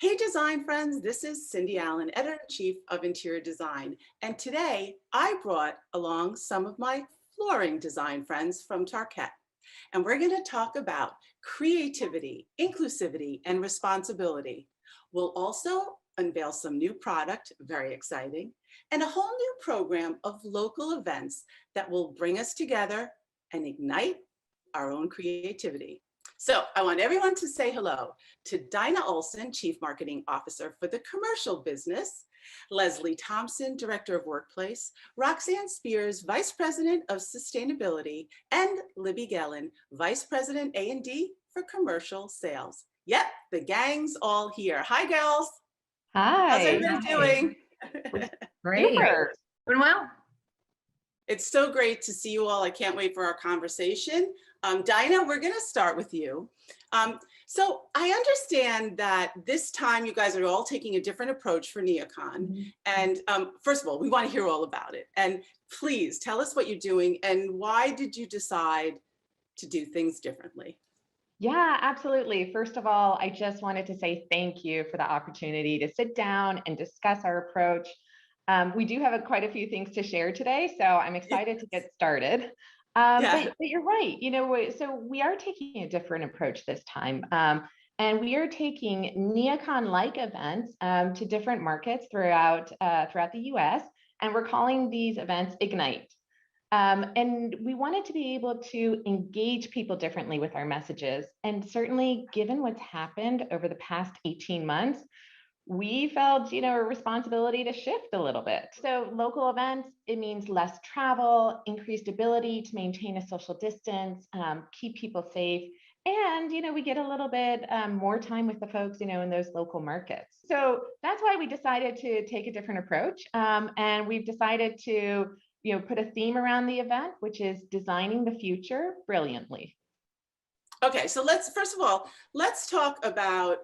Hey design friends, this is Cindy Allen, Editor-in-Chief of Interior Design. And today I brought along some of my flooring design friends from Tarkett. And we're going to talk about creativity, inclusivity, and responsibility. We'll also unveil some new product, very exciting, and a whole new program of local events that will bring us together and ignite our own creativity. So I want everyone to say hello to Daina Olesen, Chief Marketing Officer for the commercial business, Leslie Thompson, Director of Workplace, Roxane Spears, Vice President of Sustainability, and Libby Gillen, Vice President A&D for Commercial Sales. Yep, the gang's all here. Hi, girls. Hi. How's everybody doing? Great. Super. Doing well. It's so great to see you all. I can't wait for our conversation. Daina, we're going to start with you. So I understand that this time you guys are all taking a different approach for NeoCon. And first of all, we want to hear all about it. And please tell us what you're doing and why did you decide to do things differently? Yeah, absolutely. First of all, I just wanted to say thank you for the opportunity to sit down and discuss our approach. We do have quite a few things to share today, so I'm excited to get started. But you're right, so we are taking a different approach this time. And we are taking NeoCon-like events to different markets throughout the US, and we're calling these events Ignite. And we wanted to be able to engage people differently with our messages. And certainly, given what's happened over the past 18 months, we felt, a responsibility to shift a little bit. So local events, it means less travel, increased ability to maintain a social distance, keep people safe. And, we get a little bit more time with the folks, in those local markets. So that's why we decided to take a different approach. And we've decided to, put a theme around the event, which is designing the future brilliantly. Okay, so first of all, let's talk about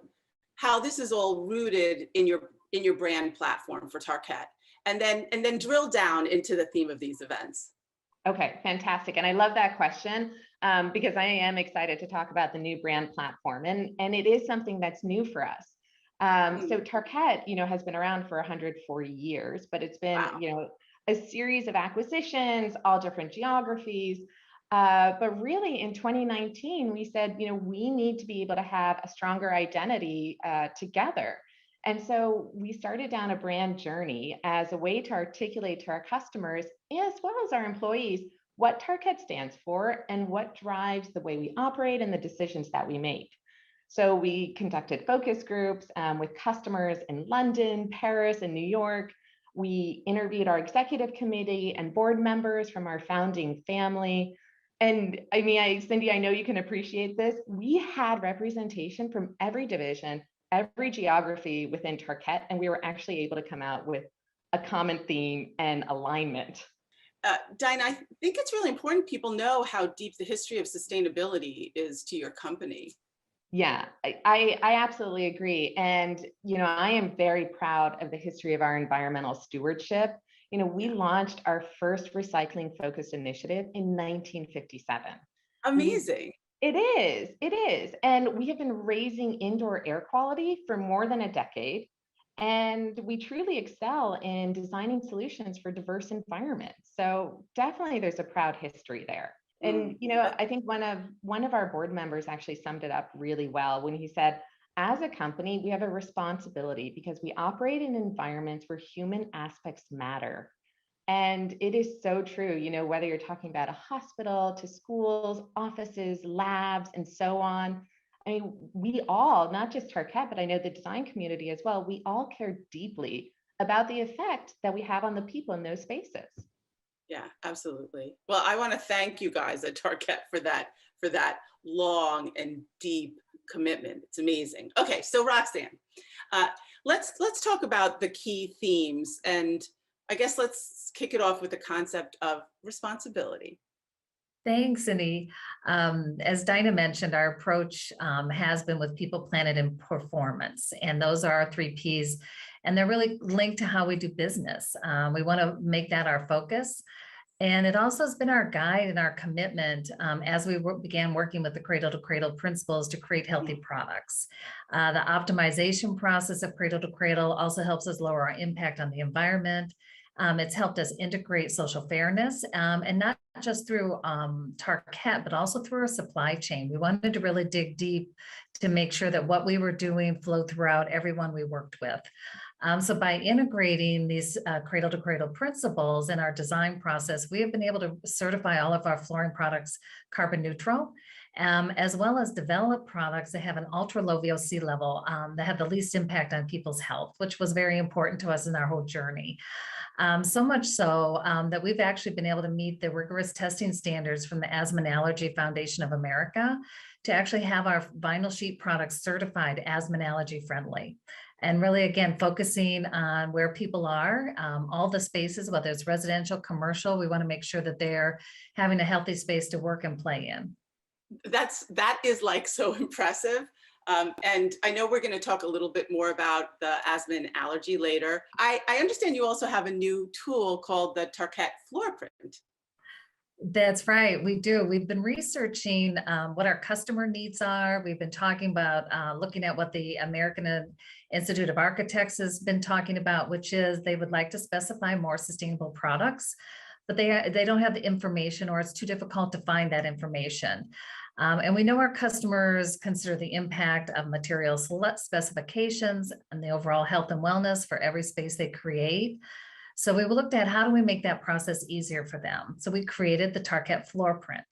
how this is all rooted in your brand platform for Tarkett, and then drill down into the theme of these events. Okay, fantastic. And I love that question because I am excited to talk about the new brand platform, and it is something that's new for us. So Tarkett, has been around for 140 years, but it's been, wow, a series of acquisitions, all different geographies. But really in 2019, we said, we need to be able to have a stronger identity together. And so we started down a brand journey as a way to articulate to our customers, as well as our employees, what Tarkett stands for and what drives the way we operate and the decisions that we make. So we conducted focus groups with customers in London, Paris, and New York. We interviewed our executive committee and board members from our founding family. And I mean, Cindy, I know you can appreciate this. We had representation from every division, every geography within Tarkett, and we were actually able to come out with a common theme and alignment. Daina, I think it's really important people know how deep the history of sustainability is to your company. Yeah, I absolutely agree. And, I am very proud of the history of our environmental stewardship. We launched our first recycling focused initiative in 1957. Amazing. It is. And we have been raising indoor air quality for more than a decade. And we truly excel in designing solutions for diverse environments. So definitely there's a proud history there. And, I think one of our board members actually summed it up really well when he said, as a company, we have a responsibility because we operate in environments where human aspects matter. And it is so true, whether you're talking about a hospital to schools, offices, labs, and so on. I mean, we all, not just Tarkett, but I know the design community as well, we all care deeply about the effect that we have on the people in those spaces. Yeah, absolutely. Well, I want to thank you guys at Tarkett for that long and deep commitment. It's amazing. Okay, so Roxane, let's talk about the key themes, and I guess let's kick it off with the concept of responsibility. Thanks, Cindy. As Daina mentioned, our approach has been with people, planet, and performance. And those are our 3 Ps. And they're really linked to how we do business. We want to make that our focus. And it also has been our guide and our commitment as we began working with the cradle to cradle principles to create healthy products. The optimization process of cradle to cradle also helps us lower our impact on the environment. It's helped us integrate social fairness and not just through Tarkett, but also through our supply chain. We wanted to really dig deep to make sure that what we were doing flowed throughout everyone we worked with. So by integrating these cradle to cradle principles in our design process, we have been able to certify all of our flooring products carbon neutral, as well as develop products that have an ultra low VOC level that have the least impact on people's health, which was very important to us in our whole journey. So much so that we've actually been able to meet the rigorous testing standards from the Asthma and Allergy Foundation of America to actually have our vinyl sheet products certified asthma and allergy friendly. And really, again, focusing on where people are, all the spaces, whether it's residential, commercial, we want to make sure that they're having a healthy space to work and play in. That is like so impressive. And I know we're going to talk a little bit more about the asthma and allergy later. I understand you also have a new tool called the Tarkett floor print. That's right, we do. We've been researching what our customer needs are. We've been talking about looking at what the American Institute of Architects has been talking about, which is they would like to specify more sustainable products, but they don't have the information, or it's too difficult to find that information. And we know our customers consider the impact of material specifications and the overall health and wellness for every space they create. So we looked at how do we make that process easier for them. So we created the Tarkett floor print.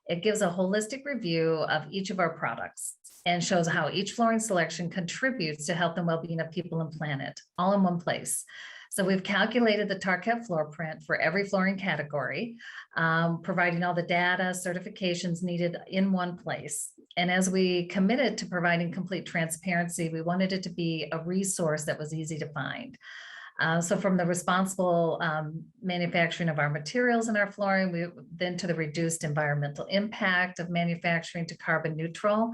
It gives a holistic review of each of our products and shows how each flooring selection contributes to health and well-being of people and planet, all in one place. So we've calculated the Tarkett floor print for every flooring category, providing all the data, certifications needed in one place. And as we committed to providing complete transparency, we wanted it to be a resource that was easy to find. So from the responsible manufacturing of our materials in our flooring, then to the reduced environmental impact of manufacturing to carbon neutral,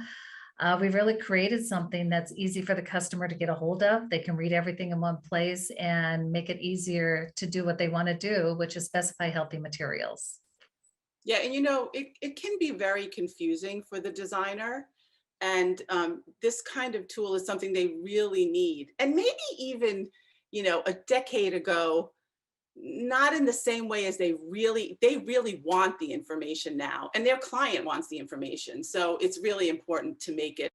we've really created something that's easy for the customer to get a hold of. They can read everything in one place and make it easier to do what they want to do, which is specify healthy materials. Yeah, and you know, it can be very confusing for the designer. And this kind of tool is something they really need. And maybe even, you know, a decade ago, not in the same way as they really want the information now, and their client wants the information. So it's really important to make it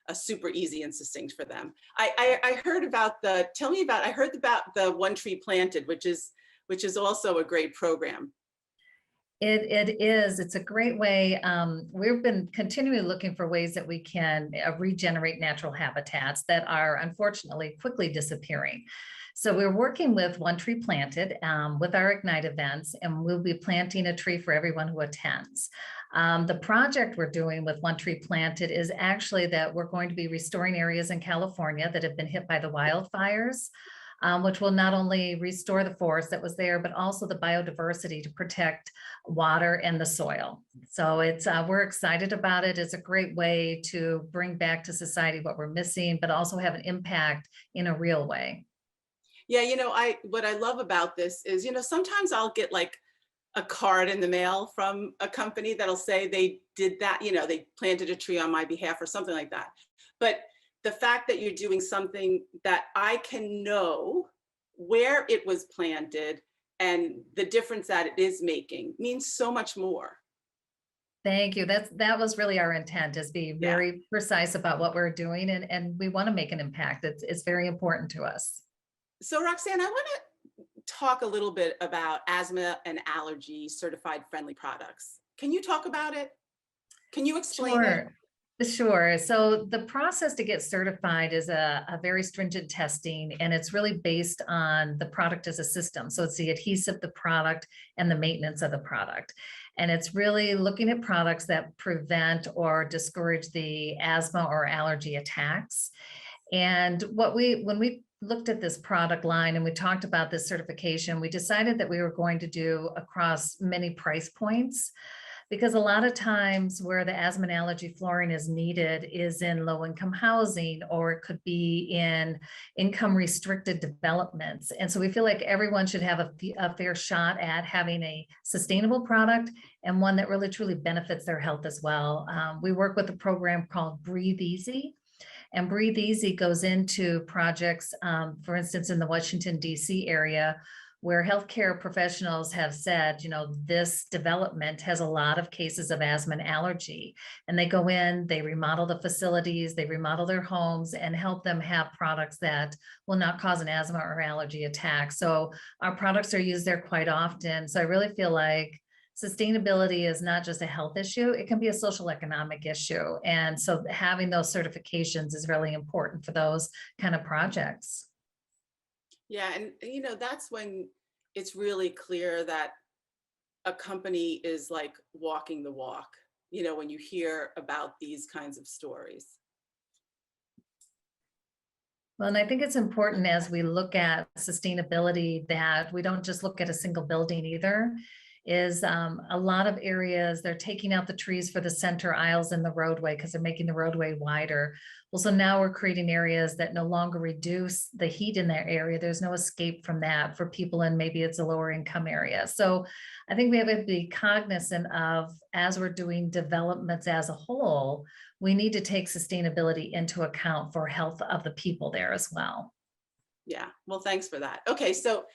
a super easy and succinct for them. I heard about I heard about the One Tree Planted, which is also a great program. It is. It's a great way. We've been continually looking for ways that we can regenerate natural habitats that are unfortunately quickly disappearing. So we're working with One Tree Planted with our Ignite events, and we'll be planting a tree for everyone who attends. The project we're doing with One Tree Planted is actually that we're going to be restoring areas in California that have been hit by the wildfires. Which will not only restore the forest that was there, but also the biodiversity to protect water and the soil. So we're excited about it. It's a great way to bring back to society what we're missing, but also have an impact in a real way. Yeah, you know, what I love about this is, you know, sometimes I'll get like a card in the mail from a company that'll say they did that, you know, they planted a tree on my behalf or something like that. But the fact that you're doing something that I can know where it was planted and the difference that it is making means so much more. Thank you. That was really our intent, is be very precise about what we're doing, and we want to make an impact. It's very important to us. So Roxane, I want to talk a little bit about asthma and allergy certified friendly products. Can you talk about it? Can you explain it? Sure. So the process to get certified is a very stringent testing, and it's really based on the product as a system. So it's the adhesive, the product, and the maintenance of the product. And it's really looking at products that prevent or discourage the asthma or allergy attacks. And when we looked at this product line and we talked about this certification, we decided that we were going to do across many price points. because a lot of times where the asthma and allergy flooring is needed is in low-income housing, or it could be in income restricted developments. And so we feel like everyone should have a fair shot at having a sustainable product and one that really truly benefits their health as well. We work with a program called Breathe Easy. And Breathe Easy goes into projects, for instance, in the Washington, D.C. area, where healthcare professionals have said, you know, this development has a lot of cases of asthma and allergy. And they go in, they remodel the facilities, they remodel their homes and help them have products that will not cause an asthma or allergy attack. So our products are used there quite often. So I really feel like sustainability is not just a health issue, it can be a social economic issue. And so having those certifications is really important for those kind of projects. Yeah, and you know, that's when it's really clear that a company is like walking the walk, you know, when you hear about these kinds of stories. Well, and I think it's important as we look at sustainability that we don't just look at a single building either. Is a lot of areas they're taking out the trees for the center aisles in the roadway because they're making the roadway wider. Well, so now we're creating areas that no longer reduce the heat in their area. There's no escape from that for people in maybe it's a lower income area. So I think we have to be cognizant of, as we're doing developments as a whole, we need to take sustainability into account for health of the people there as well. Yeah, well, thanks for that. Okay, so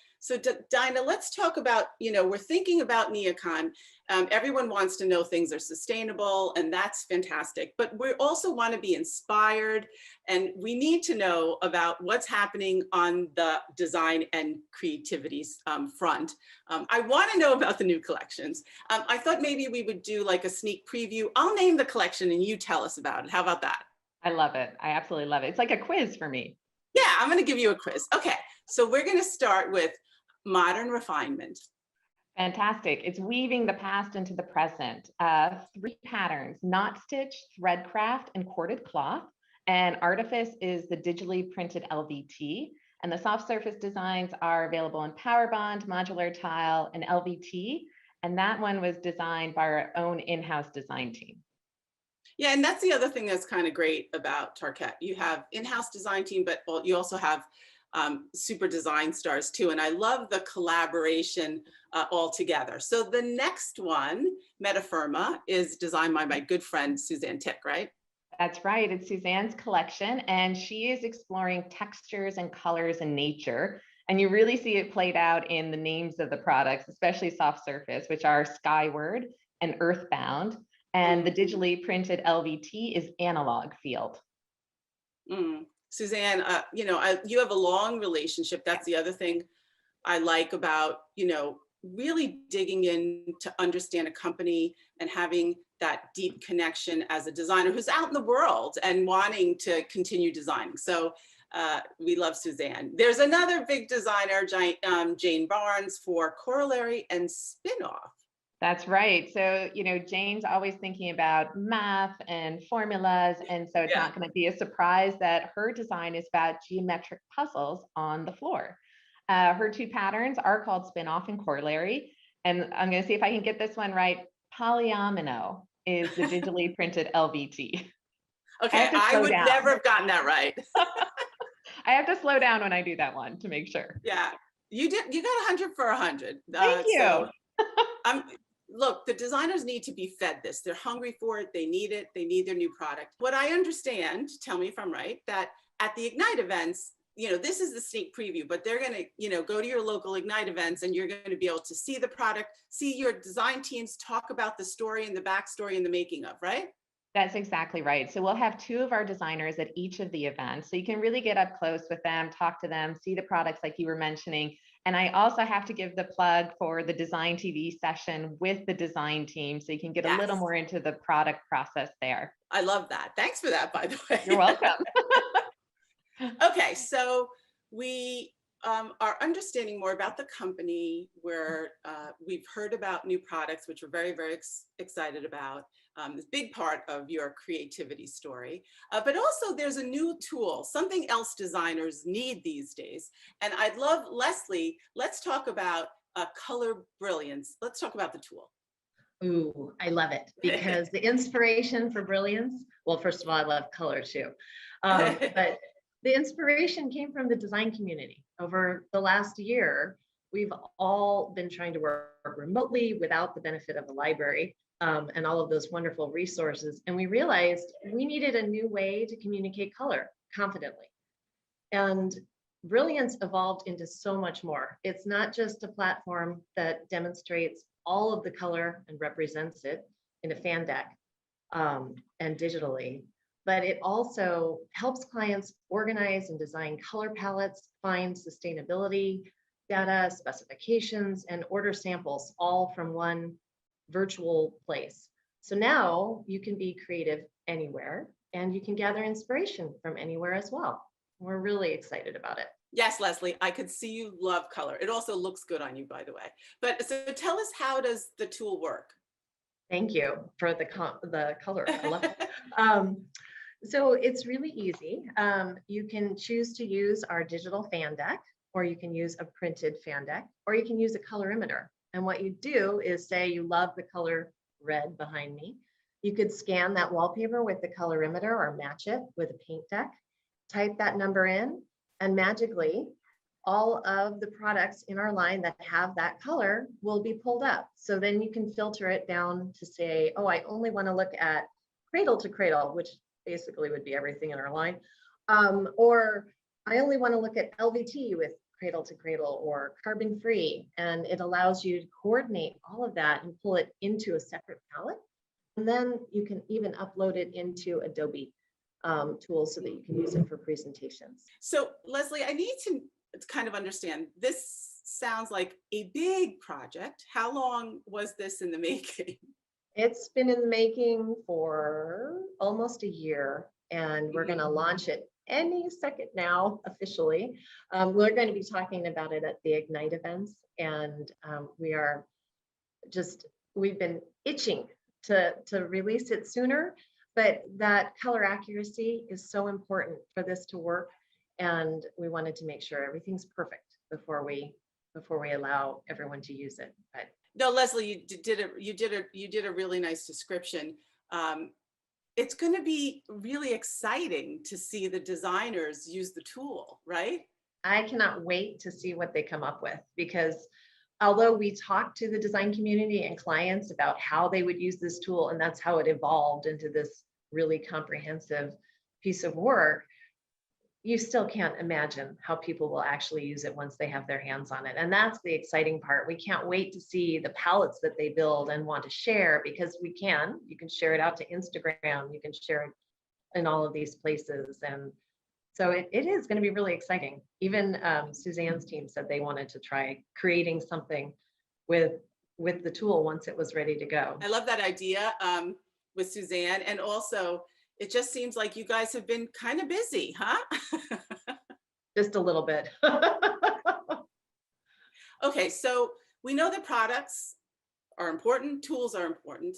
Daina, let's talk about, you know, we're thinking about neocon. Everyone wants to know things are sustainable, and that's fantastic. But we also want to be inspired, and we need to know about what's happening on the design and creativity front. I want to know about the new collections. I thought maybe we would do like a sneak preview. I'll name the collection and you tell us about it. How about that? I love it. I absolutely love it. It's like a quiz for me. Yeah, I'm going to give you a quiz. Okay, so we're going to start with Modern Refinement. Fantastic. It's weaving the past into the present. 3 patterns: knot stitch, thread craft, and corded cloth. And artifice is the digitally printed LVT. And the soft surface designs are available in Powerbond, modular tile, and LVT. And that one was designed by our own in-house design team. Yeah, and that's the other thing that's kind of great about Tarkett. You have in-house design team, but you also have super design stars too. And I love the collaboration all together. So the next one, Metapharma, is designed by my good friend, Suzanne Tick, right? That's right. It's Suzanne's collection, and she is exploring textures and colors in nature. And you really see it played out in the names of the products, especially soft surface, which are Skyward and Earthbound. And the digitally printed LVT is Analog Field. Suzanne, you know, you have a long relationship. That's the other thing I like about, you know, really digging in to understand a company and having that deep connection as a designer who's out in the world and wanting to continue designing. So we love Suzanne. There's another big designer, Jane Barnes, for Corollary and Spinoff. That's right. So, you know, Jane's always thinking about math and formulas. And so it's not going to be a surprise that her design is about geometric puzzles on the floor. Her 2 patterns are called Spinoff and Corollary. And I'm going to see if I can get this one right. Polyamino is the digitally printed LVT. Okay, I would never have gotten that right. I have to slow down when I do that one to make sure. Yeah, you got 100 for 100. Thank you. So look, the designers need to be fed this. They're hungry for it. They need their new product. What I understand, tell me if I'm right, that at the Ignite events, you know, this is the sneak preview, but they're going to, you know, go to your local Ignite events and you're going to be able to see the product, see your design teams talk about the story and the backstory and the making of, right? That's exactly right. So we'll have 2 of our designers at each of the events. So you can really get up close with them, talk to them, see the products like you were mentioning. And I also have to give the plug for the DesignTV session with the design team, so you can get a little more into the product process there. I love that. Thanks for that, by the way. You're welcome. Okay, so we are understanding more about the company, where we've heard about new products, which we're very, very excited about. This big part of your creativity story, but also there's a new tool, something else designers need these days. And I'd love, Leslie, let's talk about color brilliance. Let's talk about the tool. Ooh, I love it because the inspiration for Brilliance, well, first of all, I love color too. But the inspiration came from the design community. Over the last year, we've all been trying to work remotely without the benefit of a library and all of those wonderful resources. And we realized we needed a new way to communicate color confidently. And Brilliance evolved into so much more. It's not just a platform that demonstrates all of the color and represents it in a fan deck and digitally, but it also helps clients organize and design color palettes, find sustainability data, specifications, and order samples all from one virtual place. So now you can be creative anywhere and you can gather inspiration from anywhere as well. We're really excited about it. Yes, Leslie, I could see you love color. It also looks good on you, by the way. But so tell us, how does the tool work? Thank you for the color. I love it. So it's really easy. You can choose to use our digital fan deck, or you can use a printed fan deck, or you can use a colorimeter. And what you do is say you love the color red behind me. You could scan that wallpaper with the colorimeter or match it with a paint deck, type that number in, and magically all of the products in our line that have that color will be pulled up. So then you can filter it down to say, oh, I only want to look at cradle to cradle, which basically would be everything in our line. Or I only want to look at LVT with cradle to cradle or carbon free. And it allows you to coordinate all of that and pull it into a separate palette. And then you can even upload it into Adobe tools so that you can use it for presentations. So Leslie, I need to kind of understand, this sounds like a big project. How long was this in the making? It's been in the making for almost a year, and we're going to launch it any second now officially. We're going to be talking about it at the Ignite events, and we've been itching to release it sooner, but that color accuracy is so important for this to work, and we wanted to make sure everything's perfect before we allow everyone to use it. But no, Leslie, you did a really nice description. It's going to be really exciting to see the designers use the tool, right? I cannot wait to see what they come up with, because although we talked to the design community and clients about how they would use this tool, and that's how it evolved into this really comprehensive piece of work, you still can't imagine how people will actually use it once they have their hands on it. And that's the exciting part. We can't wait to see the palettes that they build and want to share, because you can share it out to Instagram, you can share it in all of these places. And so it is going to be really exciting. Even Suzanne's team said they wanted to try creating something with the tool once it was ready to go. I love that idea with Suzanne. And also, it just seems like you guys have been kind of busy, huh? Just a little bit. Okay, so we know that products are important, tools are important,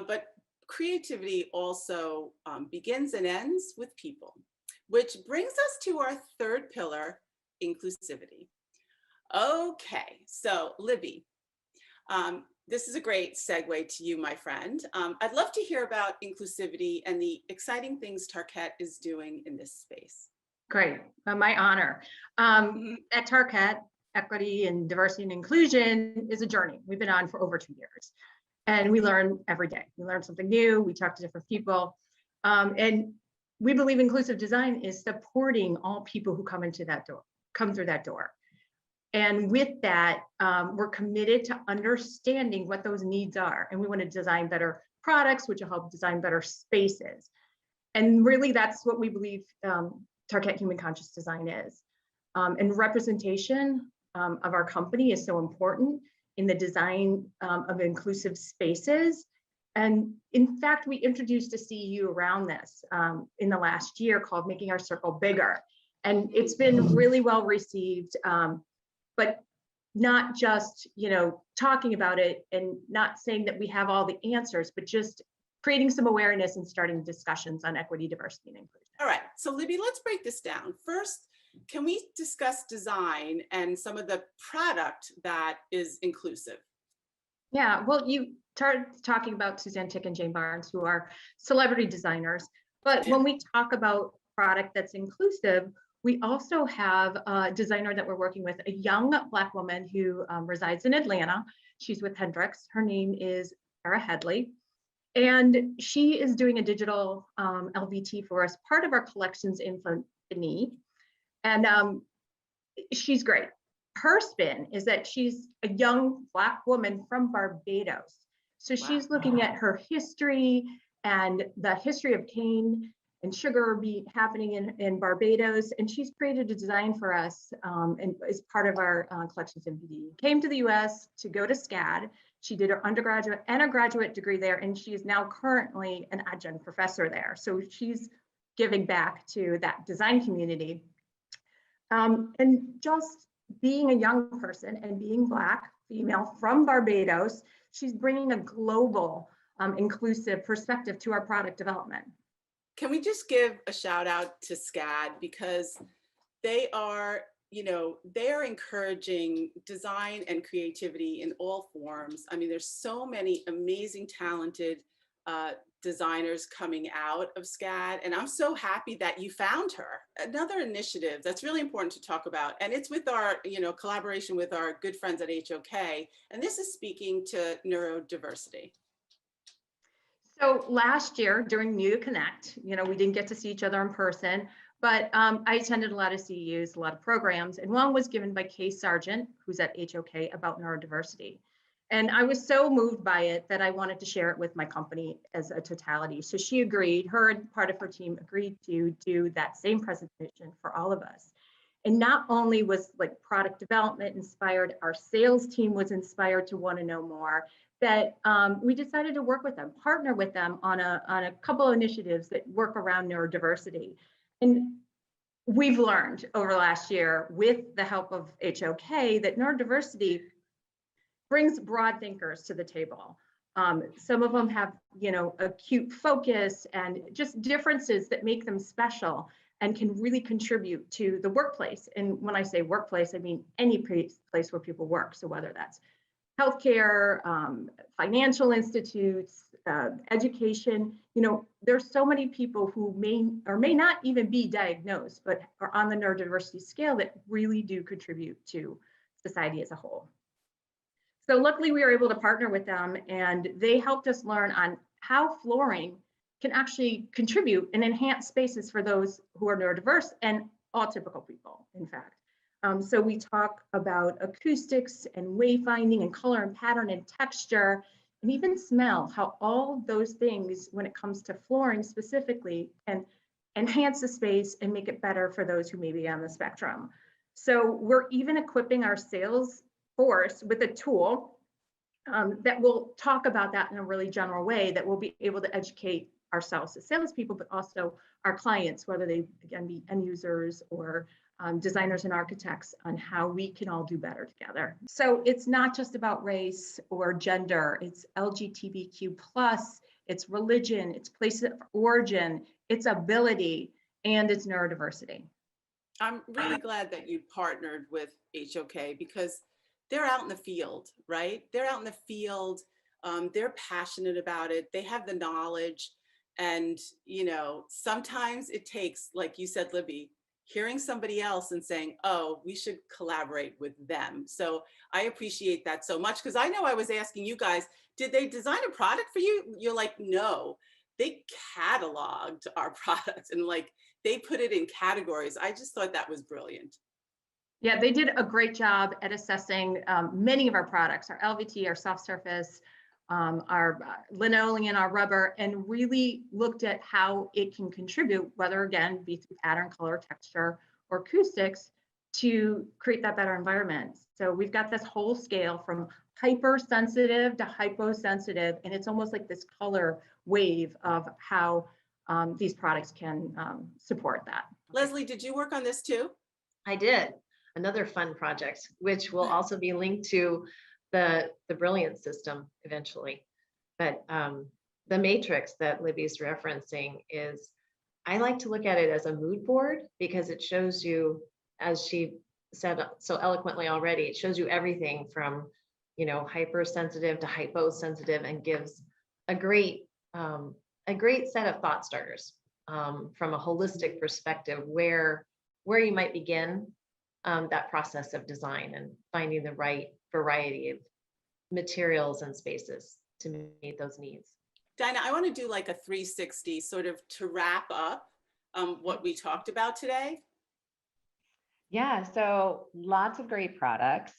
but creativity also begins and ends with people, which brings us to our third pillar, inclusivity. Okay, so Libby, this is a great segue to you, my friend. I'd love to hear about inclusivity and the exciting things Tarkett is doing in this space. Great, my honor. At Tarkett, equity and diversity and inclusion is a journey we've been on for over 2 years. And we learn every day. We learn something new, we talk to different people. And we believe inclusive design is supporting all people who come through that door. And with that, we're committed to understanding what those needs are. And we want to design better products, which will help design better spaces. And really, that's what we believe Tarkett Human Conscious Design is. And representation of our company is so important in the design of inclusive spaces. And in fact, we introduced a CEU around this in the last year called Making Our Circle Bigger. And it's been really well received. But not just, talking about it and not saying that we have all the answers, but just creating some awareness and starting discussions on equity, diversity, and inclusion. All right, so Libby, let's break this down. First, can we discuss design and some of the product that is inclusive? Yeah, well, you talking about Suzanne Tick and Jane Barnes, who are celebrity designers. But when we talk about product that's inclusive, we also have a designer that we're working with, a young Black woman who resides in Atlanta. She's with Hendrix. Her name is Sarah Headley. And she is doing a digital LVT for us, part of our collections infamy. And she's great. Her spin is that she's a young Black woman from Barbados. So she's looking at her history and the history of cane and sugar happening in Barbados. And she's created a design for us and is part of our collections MPD. Came to the US to go to SCAD. She did her undergraduate and a graduate degree there, and she is now currently an adjunct professor there. So she's giving back to that design community. And just being a young person and being Black, female from Barbados, she's bringing a global inclusive perspective to our product development. Can we just give a shout out to SCAD, because they are, they are encouraging design and creativity in all forms. I mean, there's so many amazing, talented designers coming out of SCAD, and I'm so happy that you found her. Another initiative that's really important to talk about, and it's with our, collaboration with our good friends at HOK, and this is speaking to neurodiversity. So last year during New to Connect, we didn't get to see each other in person, but I attended a lot of CEUs, a lot of programs, and one was given by Kay Sargent, who's at HOK, about neurodiversity. And I was so moved by it that I wanted to share it with my company as a totality. So she agreed, her and part of her team agreed to do that same presentation for all of us. And not only was like product development inspired, our sales team was inspired to want to know more, that we decided to work with them, partner with them on a couple of initiatives that work around neurodiversity. And we've learned over the last year with the help of HOK that neurodiversity brings broad thinkers to the table. Some of them have, acute focus and just differences that make them special and can really contribute to the workplace. And when I say workplace, I mean any place where people work. So whether that's healthcare, financial institutes, education, there's so many people who may or may not even be diagnosed, but are on the neurodiversity scale that really do contribute to society as a whole. So luckily we were able to partner with them, and they helped us learn on how flooring can actually contribute and enhance spaces for those who are neurodiverse and all typical people, in fact. So we talk about acoustics and wayfinding and color and pattern and texture and even smell, how all those things, when it comes to flooring specifically, can enhance the space and make it better for those who may be on the spectrum. So we're even equipping our sales force with a tool that will talk about that in a really general way, that we'll be able to educate ourselves as salespeople, but also our clients, whether they again be end users or designers and architects, on how we can all do better together. So it's not just about race or gender, it's LGBTQ+, it's religion, it's place of origin, it's ability, and it's neurodiversity. I'm really glad that you partnered with HOK, because they're out in the field, right? They're out in the field, they're passionate about it, they have the knowledge, and sometimes it takes, like you said, Libby, hearing somebody else and saying, oh, we should collaborate with them. So I appreciate that so much, because I know I was asking you guys, did they design a product for you? You're like, no, they cataloged our products and like they put it in categories. I just thought that was brilliant. Yeah, they did a great job at assessing many of our products, our LVT, our soft surface, our linoleum, our rubber, and really looked at how it can contribute, whether again, be through pattern, color, texture, or acoustics, to create that better environment. So we've got this whole scale from hypersensitive to hyposensitive, and it's almost like this color wave of how these products can support that. Leslie, did you work on this too? I did. Another fun project, which will also be linked to the Brilliance system eventually. But the matrix that Libby's referencing is, I like to look at it as a mood board, because it shows you, as she said so eloquently already, it shows you everything from hypersensitive to hyposensitive, and gives a great set of thought starters from a holistic perspective where you might begin that process of design and finding the right variety of materials and spaces to meet those needs. Daina, I want to do like a 360 sort of to wrap up what we talked about today. Yeah, so lots of great products.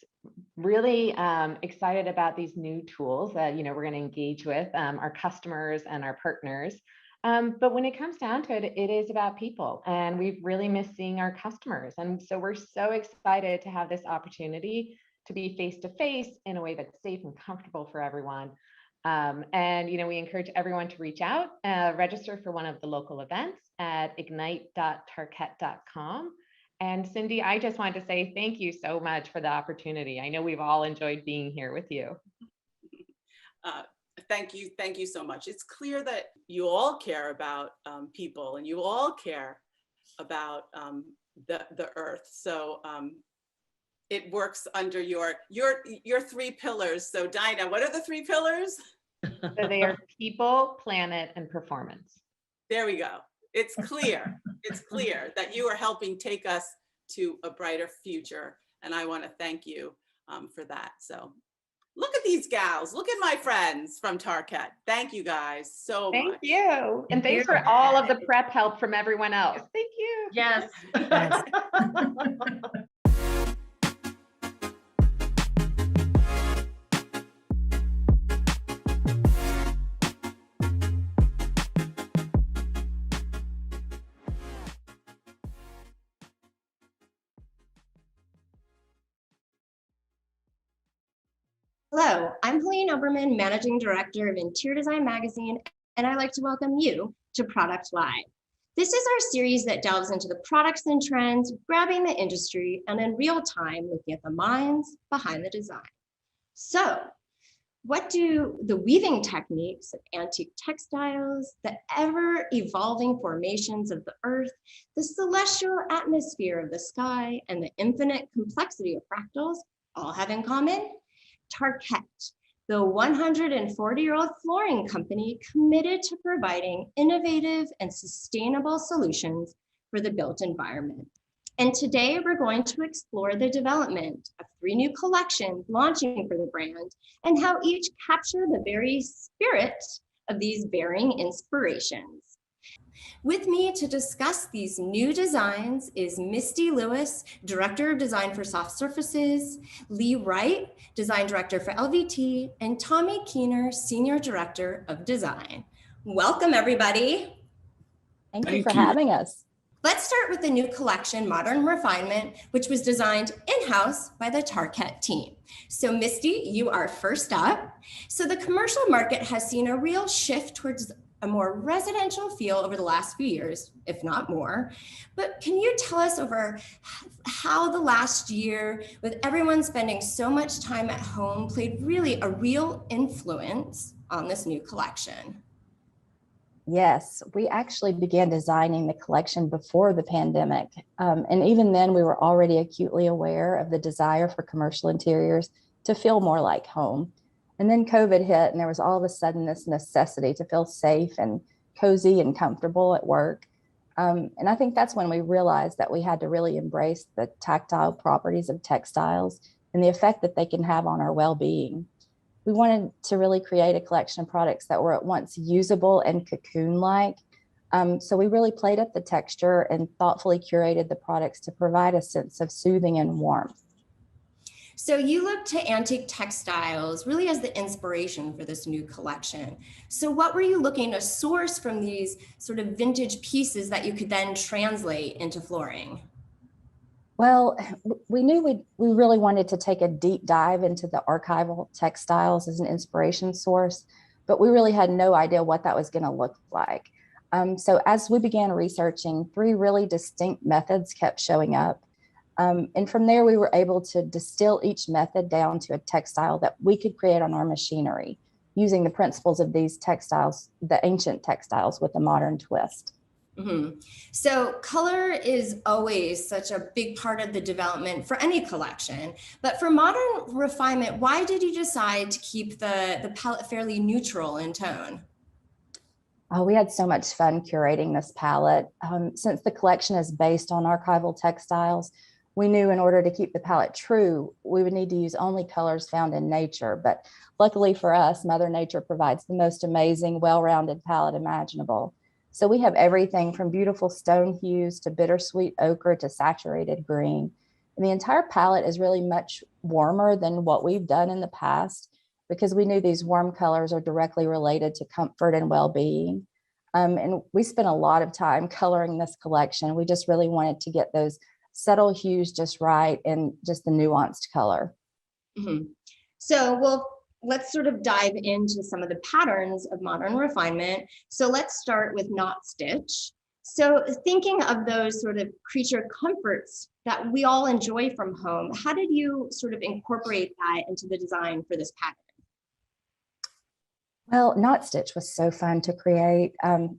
Really excited about these new tools that we're going to engage with our customers and our partners. But when it comes down to it, it is about people, and we've really missed seeing our customers. And so we're so excited to have this opportunity to be face to face in a way that's safe and comfortable for everyone. And we encourage everyone to reach out, register for one of the local events at ignite.tarkett.com. And Cindy, I just wanted to say thank you so much for the opportunity. I know we've all enjoyed being here with you. Thank you so much. It's clear that you all care about people, and you all care about the earth. So it works under your 3 pillars. So Daina, what are the 3 pillars? So they are people, planet, and performance. There we go. It's clear. It's clear that you are helping take us to a brighter future. And I want to thank you for that. So look at these gals. Look at my friends from Tarkett. Thank you guys so much. Thank you. And thanks for all of the prep help from everyone else. Thank you. Yes. Yes. Hello, I'm Helene Oberman, Managing Director of Interior Design Magazine, and I'd like to welcome you to Product Live. This is our series that delves into the products and trends, grabbing the industry, and in real time, looking at the minds behind the design. So, what do the weaving techniques of antique textiles, the ever-evolving formations of the earth, the celestial atmosphere of the sky, and the infinite complexity of fractals all have in common? Tarkett, the 140-year-old flooring company committed to providing innovative and sustainable solutions for the built environment. And today we're going to explore the development of 3 new collections launching for the brand and how each capture the very spirit of these varying inspirations. With me to discuss these new designs is Misty Lewis, Director of Design for Soft Surfaces, Lee Wright, Design Director for LVT, and Tommy Keener, Senior Director of Design. Welcome, everybody. Thank you for having us. Let's start with the new collection, Modern Refinement, which was designed in-house by the Tarkett team. So Misty, you are first up. So the commercial market has seen a real shift towards a more residential feel over the last few years, if not more. But can you tell us over how the last year, with everyone spending so much time at home, played really a real influence on this new collection? Yes, we actually began designing the collection before the pandemic. And even then, we were already acutely aware of the desire for commercial interiors to feel more like home. And then COVID hit, and there was all of a sudden this necessity to feel safe and cozy and comfortable at work. And I think that's when we realized that we had to really embrace the tactile properties of textiles and the effect that they can have on our well-being. We wanted to really create a collection of products that were at once usable and cocoon-like. So we really played up the texture and thoughtfully curated the products to provide a sense of soothing and warmth. So you look to antique textiles really as the inspiration for this new collection. So what were you looking to source from these sort of vintage pieces that you could then translate into flooring? Well, we knew we really wanted to take a deep dive into the archival textiles as an inspiration source, but we really had no idea what that was going to look like. So as we began researching, 3 really distinct methods kept showing up. And from there, we were able to distill each method down to a textile that we could create on our machinery using the principles of these textiles, the ancient textiles with a modern twist. Mhm. So color is always such a big part of the development for any collection, but for modern refinement, why did you decide to keep the palette fairly neutral in tone? Oh, we had so much fun curating this palette. Since the collection is based on archival textiles, we knew in order to keep the palette true, we would need to use only colors found in nature. But luckily for us, Mother Nature provides the most amazing, well-rounded palette imaginable. So we have everything from beautiful stone hues to bittersweet ochre to saturated green. And the entire palette is really much warmer than what we've done in the past, because we knew these warm colors are directly related to comfort and well-being. And we spent a lot of time coloring this collection. We just really wanted to get those subtle hues just right and just the nuanced color. Mhm. So, well, let's sort of dive into some of the patterns of modern refinement. So let's start with knot stitch. So thinking of those sort of creature comforts that we all enjoy from home, how did you sort of incorporate that into the design for this pattern? Well, knot stitch was so fun to create.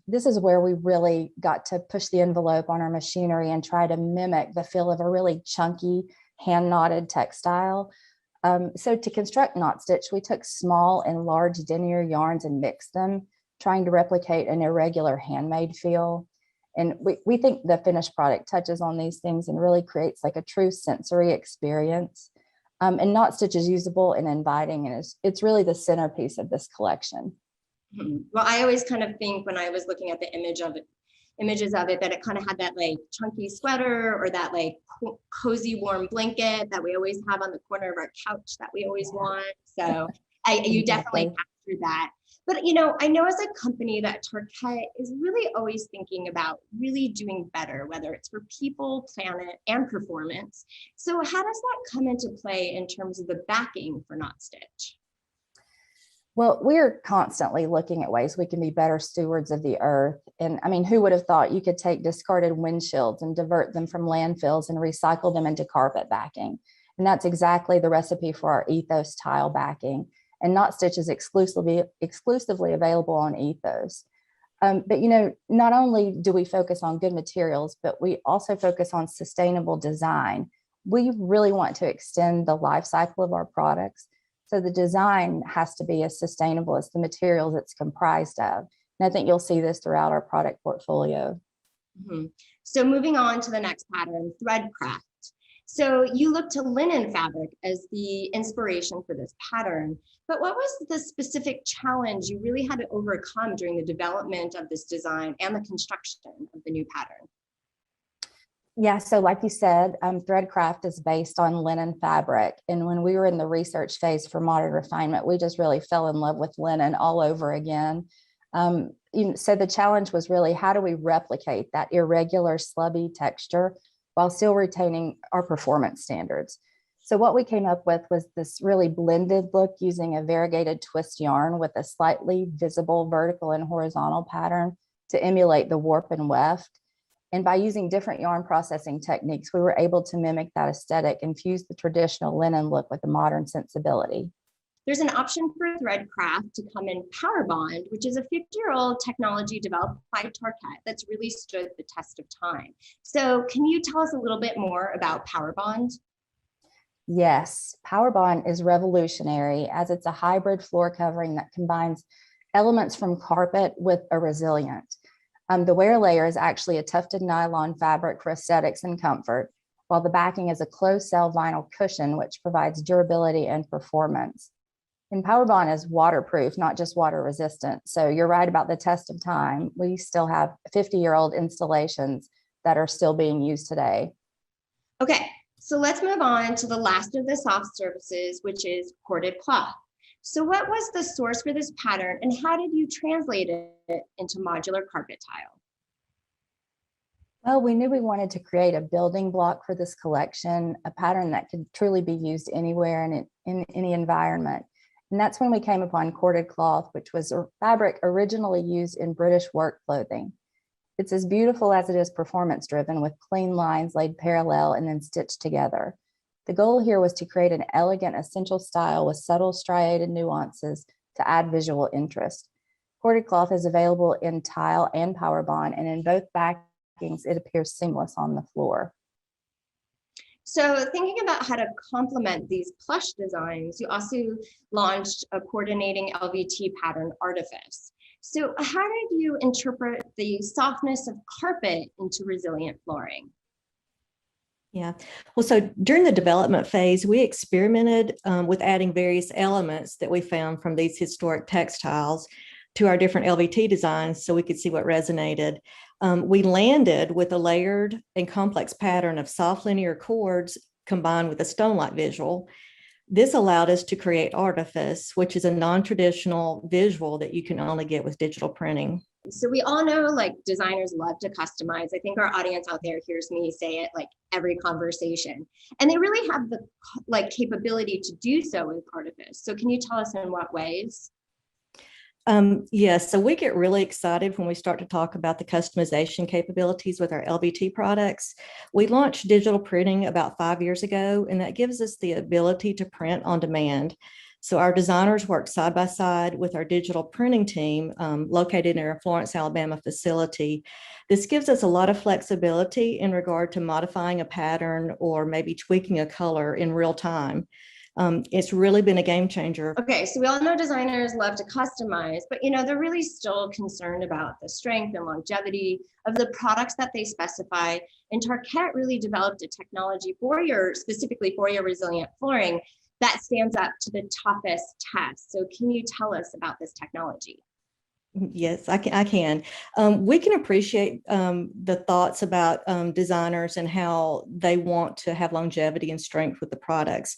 This is where we really got to push the envelope on our machinery and try to mimic the feel of a really chunky hand knotted textile. So to construct knot stitch, we took small and large denier yarns and mixed them, trying to replicate an irregular handmade feel. And we think the finished product touches on these things and really creates like a true sensory experience. And knot stitch is usable and inviting, and it's really the centerpiece of this collection. Well, I always kind of think when I was looking at the images of it, that it kind of had that like chunky sweater or that like cozy warm blanket that we always have on the corner of our couch that we always want. So you definitely captured that. But I know as a company that Tarkett is really always thinking about really doing better, whether it's for people, planet, and performance. So how does that come into play in terms of the backing for knot stitch? Well, we're constantly looking at ways we can be better stewards of the earth. And I mean, who would have thought you could take discarded windshields and divert them from landfills and recycle them into carpet backing? And that's exactly the recipe for our Ethos tile backing. And knot stitch is exclusively available on Ethos. But not only do we focus on good materials, but we also focus on sustainable design. We really want to extend the life cycle of our products. So the design has to be as sustainable as the materials it's comprised of. And I think you'll see this throughout our product portfolio. Mm-hmm. So moving on to the next pattern, thread craft. So you look to linen fabric as the inspiration for this pattern, but what was the specific challenge you really had to overcome during the development of this design and the construction of the new pattern? Yeah, so like you said, Threadcraft is based on linen fabric. And when we were in the research phase for modern refinement, we just really fell in love with linen all over again. So the challenge was really, how do we replicate that irregular, slubby texture while still retaining our performance standards? So what we came up with was this really blended look using a variegated twist yarn with a slightly visible vertical and horizontal pattern to emulate the warp and weft. And by using different yarn processing techniques, we were able to mimic that aesthetic and fuse the traditional linen look with a modern sensibility. There's an option for Threadcraft to come in Powerbond, which is a 50-year-old technology developed by Tarkett that's really stood the test of time. So can you tell us a little bit more about Powerbond? Yes, Powerbond is revolutionary as it's a hybrid floor covering that combines elements from carpet with a resilient. The wear layer is actually a tufted nylon fabric for aesthetics and comfort, while the backing is a closed cell vinyl cushion, which provides durability and performance. And Powerbond is waterproof, not just water resistant. So you're right about the test of time. We still have 50-year-old installations that are still being used today. Okay, so let's move on to the last of the soft surfaces, which is corded cloth. So what was the source for this pattern and how did you translate it into modular carpet tile? Well, we knew we wanted to create a building block for this collection, a pattern that could truly be used anywhere and in any environment. And that's when we came upon corded cloth, which was a fabric originally used in British work clothing. It's as beautiful as it is performance driven, with clean lines laid parallel and then stitched together. The goal here was to create an elegant, essential style with subtle striated nuances to add visual interest. Corded cloth is available in tile and Powerbond, and in both backings, it appears seamless on the floor. So thinking about how to complement these plush designs, you also launched a coordinating LVT pattern artifice. So how did you interpret the softness of carpet into resilient flooring? Yeah, well, so during the development phase, we experimented with adding various elements that we found from these historic textiles to our different LVT designs so we could see what resonated. We landed with a layered and complex pattern of soft linear cords combined with a stone-like visual. This allowed us to create Artifice, which is a non-traditional visual that you can only get with digital printing. So we all know like designers love to customize. I think our audience out there hears me say it like every conversation, and they really have the like capability to do so with Artifice. So can you tell us in what ways? Yes, so we get really excited when we start to talk about the customization capabilities with our LVT products. We launched digital printing about 5 years ago, and that gives us the ability to print on demand. So our designers work side by side with our digital printing team located in our Florence, Alabama facility. This gives us a lot of flexibility in regard to modifying a pattern or maybe tweaking a color in real time. It's really been a game changer. Okay, so we all know designers love to customize, but you know, they're really still concerned about the strength and longevity of the products that they specify. And Tarkett really developed a technology specifically for your resilient flooring that stands up to the toughest tests. So can you tell us about this technology? Yes, I can. We can appreciate the thoughts about designers and how they want to have longevity and strength with the products.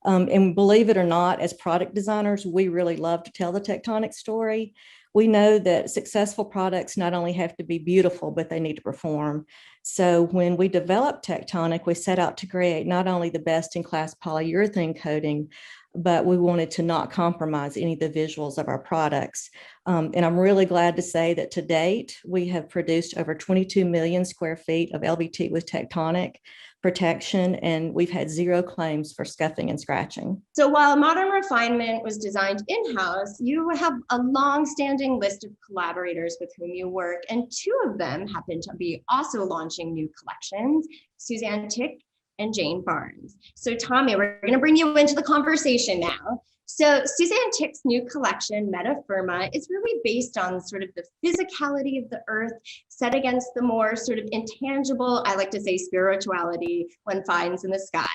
And believe it or not, as product designers, we really love to tell the tectonic story. We know that successful products not only have to be beautiful, but they need to perform. So when we developed Tectonic, we set out to create not only the best-in-class polyurethane coating, but we wanted to not compromise any of the visuals of our products. And I'm really glad to say that to date, we have produced over 22 million square feet of LVT with Tectonic protection, and we've had 0 claims for scuffing and scratching. So while Modern Refinement was designed in-house, you have a long-standing list of collaborators with whom you work, and 2 of them happen to be also launching new collections, Suzanne Tick and Jane Barnes. So Tommy, we're going to bring you into the conversation now. So Suzanne Tick's new collection, Metapharma, is really based on sort of the physicality of the earth set against the more sort of intangible, I like to say spirituality one finds in the sky.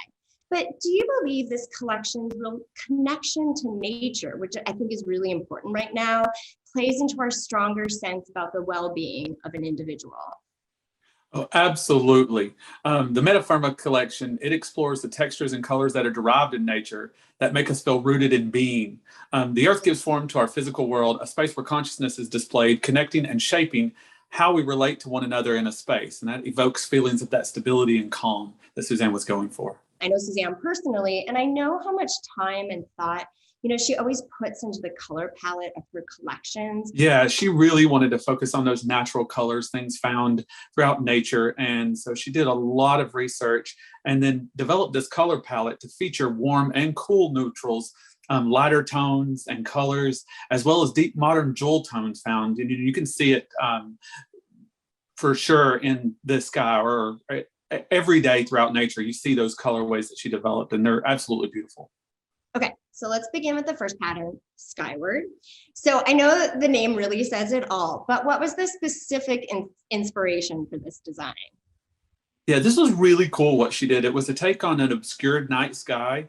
But do you believe this collection's real connection to nature, which I think is really important right now, plays into our stronger sense about the well-being of an individual? Oh, absolutely. The Metapharma Collection, it explores the textures and colors that are derived in nature that make us feel rooted in being. The earth gives form to our physical world, a space where consciousness is displayed, connecting and shaping how we relate to one another in a space. And that evokes feelings of that stability and calm that Suzanne was going for. I know Suzanne personally, and I know how much time and thought she always puts into the color palette of her collections. Yeah, she really wanted to focus on those natural colors, things found throughout nature. And so she did a lot of research and then developed this color palette to feature warm and cool neutrals, lighter tones and colors, as well as deep modern jewel tones found. And you can see it for sure in the sky or every day throughout nature. You see those colorways that she developed, and they're absolutely beautiful. Okay, so let's begin with the first pattern, Skyward. So I know the name really says it all, but what was the specific inspiration for this design? Yeah, this was really cool what she did. It was a take on an obscured night sky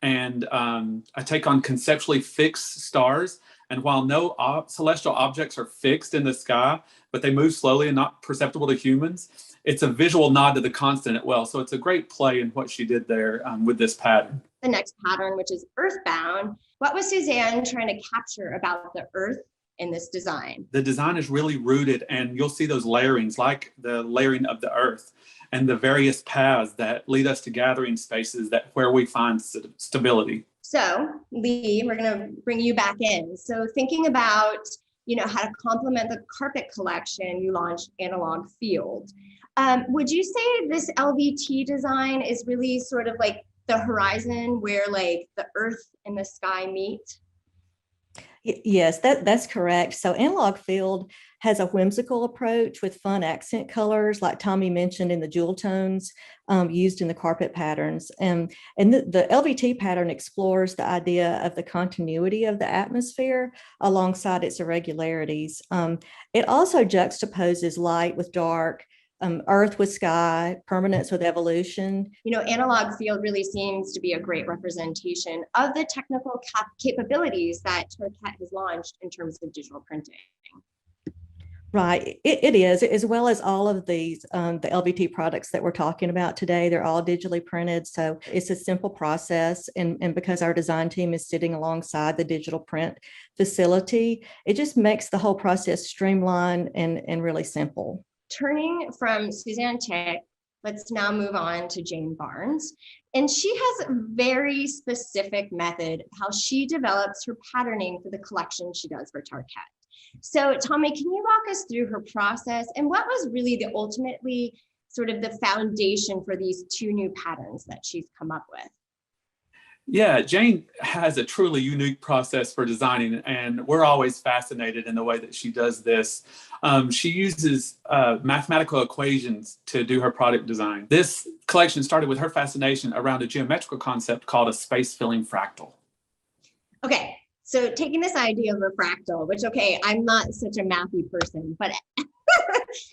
and a take on conceptually fixed stars. And while no celestial objects are fixed in the sky, but they move slowly and not perceptible to humans, it's a visual nod to the constant as well. So it's a great play in what she did there with this pattern. The next pattern, which is Earthbound, what was Suzanne trying to capture about the earth in this design? The design is really rooted, and you'll see those layerings, like the layering of the earth and the various paths that lead us to gathering spaces where we find stability. So Lee, we're going to bring you back in. So thinking about how to complement the carpet collection, you launched Analog Field. Would you say this LVT design is really sort of like the horizon where like the earth and the sky meet? Yes, that's correct. So Analog Field has a whimsical approach with fun accent colors, like Tommy mentioned in the jewel tones used in the carpet patterns. And the LVT pattern explores the idea of the continuity of the atmosphere alongside its irregularities. It also juxtaposes light with dark, earth with sky, permanence with evolution. You know, Analog Field really seems to be a great representation of the technical capabilities that Tarkett has launched in terms of digital printing. Right, it is, as well as all of these, the LVT products that we're talking about today, they're all digitally printed. So it's a simple process. And because our design team is sitting alongside the digital print facility, it just makes the whole process streamlined and really simple. Turning from Suzanne Chick, let's now move on to Jane Barnes. And she has a very specific method how she develops her patterning for the collection she does for Tarkett. So Tommy, can you walk us through her process and what was really the ultimately sort of the foundation for these two new patterns that she's come up with? Yeah, Jane has a truly unique process for designing, and we're always fascinated in the way that she does this. She uses mathematical equations to do her product design. This collection started with her fascination around a geometrical concept called a space-filling fractal. Okay, so taking this idea of a fractal, which, okay, I'm not such a mathy person, but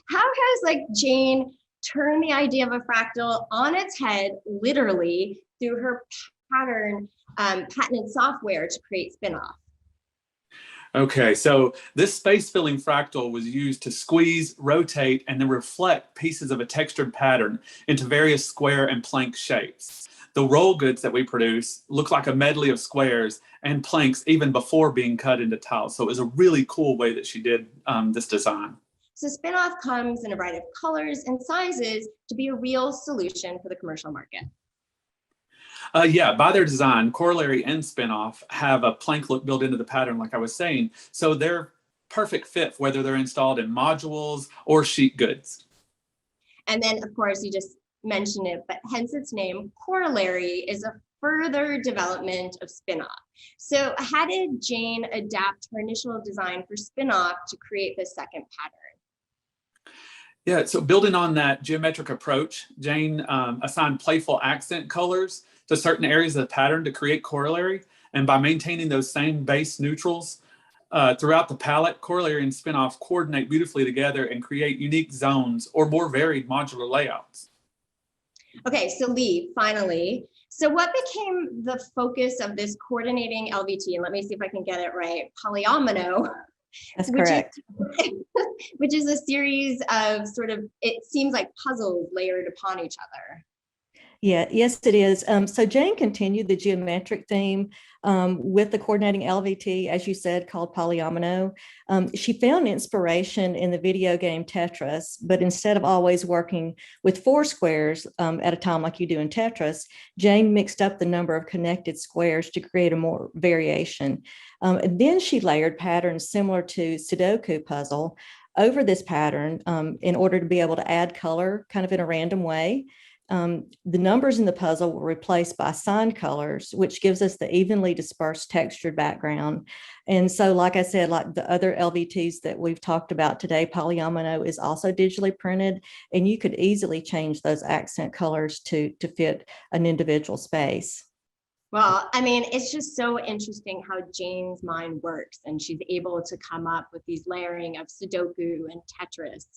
how has like Jane turned the idea of a fractal on its head, literally, through her patented software to create spin-off? Okay, so this space-filling fractal was used to squeeze, rotate, and then reflect pieces of a textured pattern into various square and plank shapes. The roll goods that we produce look like a medley of squares and planks even before being cut into tiles. So it was a really cool way that she did this design. So spin-off comes in a variety of colors and sizes to be a real solution for the commercial market. Yeah, by their design, corollary and spin-off have a plank look built into the pattern, like I was saying. So they're perfect fit whether they're installed in modules or sheet goods. And then, of course, you just mentioned it, but hence its name, corollary is a further development of spin-off. So how did Jane adapt her initial design for spin-off to create the second pattern? Yeah, so building on that geometric approach, Jane assigned playful accent colors to certain areas of the pattern to create corollary. And by maintaining those same base neutrals throughout the palette, corollary and spin-off coordinate beautifully together and create unique zones or more varied modular layouts. Okay, so Lee, finally. So what became the focus of this coordinating LVT? And let me see if I can get it right. Polyamino. That's correct. Which is a series of sort of, it seems like puzzles layered upon each other. Yeah, yes, it is. So Jane continued the geometric theme with the coordinating LVT, as you said, called Polyamino. She found inspiration in the video game Tetris, but instead of always working with 4 squares at a time like you do in Tetris, Jane mixed up the number of connected squares to create a more variation. And then she layered patterns similar to Sudoku puzzle over this pattern in order to be able to add color kind of in a random way. The numbers in the puzzle were replaced by signed colors, which gives us the evenly dispersed textured background. And so, like I said, like the other LVTs that we've talked about today, Polyamino is also digitally printed, and you could easily change those accent colors to fit an individual space. Well, I mean, it's just so interesting how Jane's mind works, and she's able to come up with these layering of Sudoku and Tetris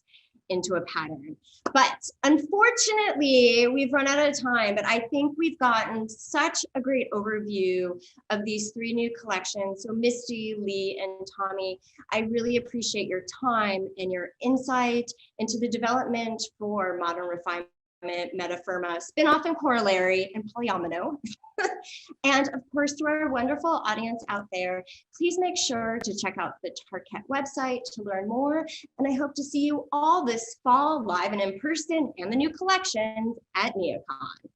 into a pattern. But unfortunately, we've run out of time, but I think we've gotten such a great overview of these 3 new collections. So Misty, Lee, and Tommy, I really appreciate your time and your insight into the development for Modern Refinement, Metapharma, Spin-off and Corollary, and Polyamino. And of course, to our wonderful audience out there, please make sure to check out the Tarkett website to learn more. And I hope to see you all this fall live and in person and the new collections at NeoCon.